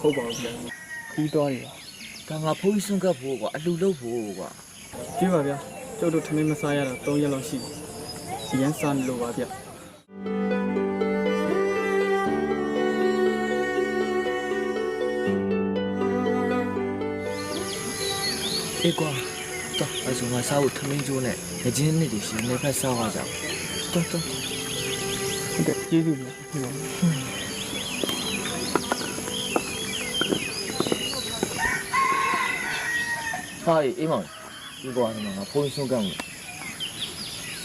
ဟုတ်ပါဘူးဗျာခီးသွားတယ် ဒါငါဖိုးကြီးစွန့်ကပ်ဖို့ကွာအလူလုပ်ဖို့ကွာ ကြည့်ပါဗျာကျုပ်တို့ထမင်းမစားရတာ3ရက်လောက်ရှိပြီရန်စားနေလို့ပါဗျာ အေးကွာတော့အဲ့ဆိုငါစားဖို့ထမင်းကျိုးနဲ့ငကြင်းနှစ်တွေရှင်နေဖက်စားပါကြတော့တော့ ဟုတ်ကဲ့ကျေးဇူးဗျာဒီပါ ဟာအေးမောင်ဒီကွာဒီမှာငါဖိုးကြီးစွန့်ကပ်မယ်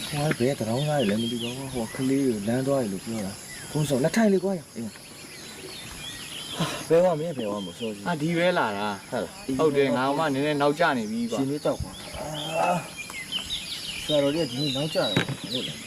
ဟိုဘယ်တောင်းသားလဲမသိဘူးဟိုကလေးကိုလမ်းသွားရလို့ပြောတာဘုန်းဆောင်လက်ထိုင်လေးကွာအေးဘယ်ဝမင်းဘယ်ဝမဆိုစီ ဒီပဲလာတာဟုတ်တယ်ငါမှနည်းနည်းနောက်ကျနေပြီကွာ ရှင်လေးတောက်ကွာဆရာတော်ကြီးကဒီနေ့နောက်ကျတယ်ဟုတ်လား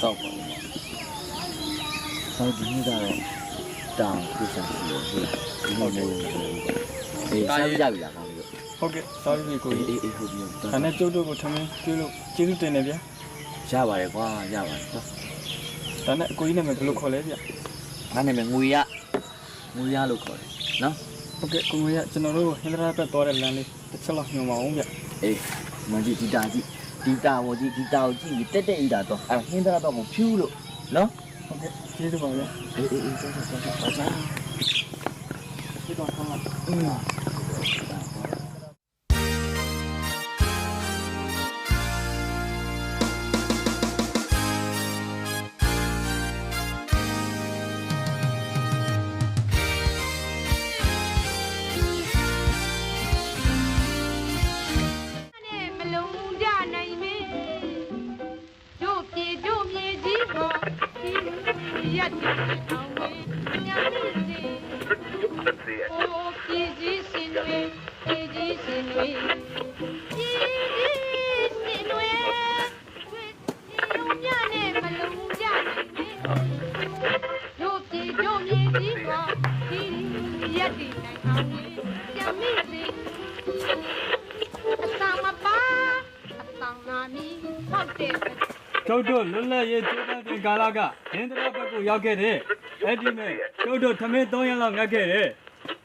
တော့ပါဟောဒီနေ့ကတော့တောင်ပြဿနာရှိတယ်ဟုတ်လားဒီနေ့လည်းအေးစားကြပြီလားကောင်းပြီ ဟုတ်ကဲ့စားပြီကိုကြီး အေးဟုတ်ပြီ ဒါနဲ့ကျုပ်တို့ကိုထမင်းကျွေးလို့ကျေးဇူးတင်တယ်ဗျာ ရပါတယ်ကွာရပါတယ် ဒါနဲ့အကိုကြီးနာမည်ဘယ်လိုခေါ်လဲဗျာ ငါနာမည်ငွေရလို့ခေါ်တယ်နော် ဟုတ်ကဲ့ကိုကြီးကကျွန်တော်တို့ဟင်္ဒရာဘက်သွားတဲ့လမ်းလေးတစ်ချက်လောက်ညွှန်ပါအောင်ဗျာ အေးမကြီးဒီတာကိုကြည့်တက်တက်ဤတာတော့အဲ့ဟင်းသားတော့မဖြူးလို့နော် ဟုတ်ကဲ့ကျေးဇူးပါဗျာ အေးဆက်ပါကြ ဒီတော့ဆောင်းလာ မလုံးကြနိုင်မင်းတို့ပြေကြီးပေါ်ဒီရက်အောင်မင်းညနေစီအိုးပြေကြီးစင်တွေပြေကြီးစင်တွေပြေကြီးစင်တွေညနဲ့မလုံးကြနိုင်မင်းတို့ပြေကြီးပေါ်ဒီရက်နိုင်အောင်မင်းညနေစီကျုပ်တို့လွတ်လပ်ရေးကျိုးပန်းတင်ကာလကဟင်္ဒရာဘက်ကိုရောက်ခဲ့တဲ့အဲ့ဒီမဲ့ကျုပ်တို့ထမင်း3ရက်လောက်ငတ်ခဲ့တယ်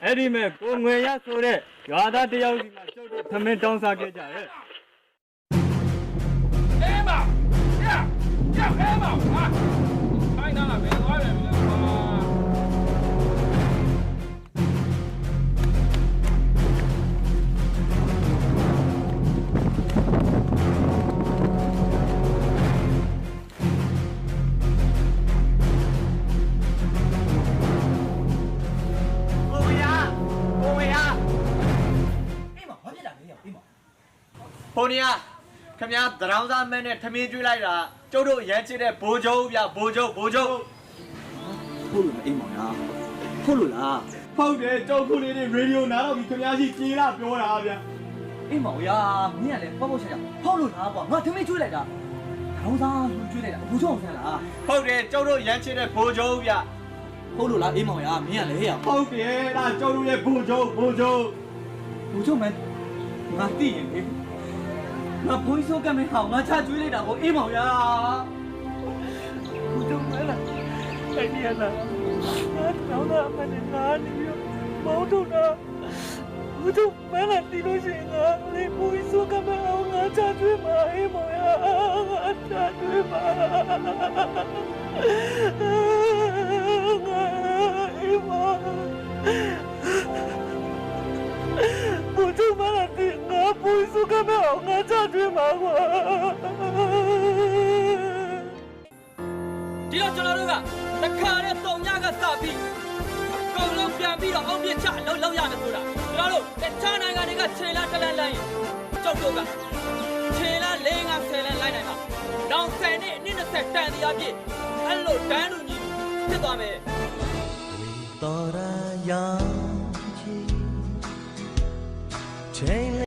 အဲ့ဒီမဲ့ကိုငွေရဆိုတဲ့ရွာသားတယောက်စီမှာကျုပ်တို့ထမင်းတောင်းစားခဲ့ကြတယ် က ဟိုနေရခင်ဗျာသရောင်းသားမန်းနဲ့ထမင်းကျွေးလိုက်တာကျုပ်တို့ရမ်းချစ်တဲ့ဘိုးချုပ်ဗျဘိုးချုပ် ဟုတ်လို့အိမ်မောင်ရဟုတ်လို့လား ဟုတ်တယ်ကျုပ်ခုလေးတွေရေဒီယိုနားတော့ပြီးခင်ဗျားရှိကြေးလာပြောတာဗျာ အိမ်မောင်ရမင်းကလည်းပေါ့ပေါ့ချာချာဟုတ်လို့လားကွာငါထမင်းကျွေးလိုက်တာခေါင်းစားကျွေးလိုက်တာဘူးချုံဆန်းလား ဟုတ်တယ်ကျုပ်တို့ရမ်းချစ်တဲ့ဘိုးချုပ်ဗျ ဟုတ်လို့လားအိမ်မောင်ရမင်းကလည်းဟဲ့ရ ဟုတ်တယ်ဒါကျုပ်တို့ရဲ့ဘိုးချုပ် ဘူးချုံမန်းငါသိရင်လေငါဘုန်းကြီးစိုးကမ်းမင်းဟောင်းငါချကျွေးလိုက်တာကိုအိမ်မောင်ရဘူးချုံမန်းလားအဲ့ဒီရလားငါတော့တော့မနေငါနေပြီးမောင်းတော့တာဘူးချုံမန်းလားတီလို့ရှိရင်ငါလေဘုန်းကြီးစိုးကမ်းမင်းဟောင်းငါချကျွေးမှာအိမ်မောင်ရငါချကျွေးမှာငါအိမ်မောင်不就完了的，我不会说干嘛，我家对嘛我。ဒီတော့ကျွန်တော်တို့ကတခါနဲ့တုံညကစပြီးအကုန်လုံးပြန်ပြီးတော့အောင်ပြချလောက်ရမယ်ဆိုတာကျွန်တော်တို့တခြားနိုင်ငံတွေကခြေလမ်းတစ်လမ်းလိုက်ရင်ကျုပ်တို့ကခြေလမ်း၄-၅-10လမ်းလိုက်နိုင်မှာနောက်10နှစ်အနည်း20တန်တရားပြည့်အဲ့လိုတန်းလူကြီးဖြစ်သွားမယ်တော်ရရောင်ချီချိန်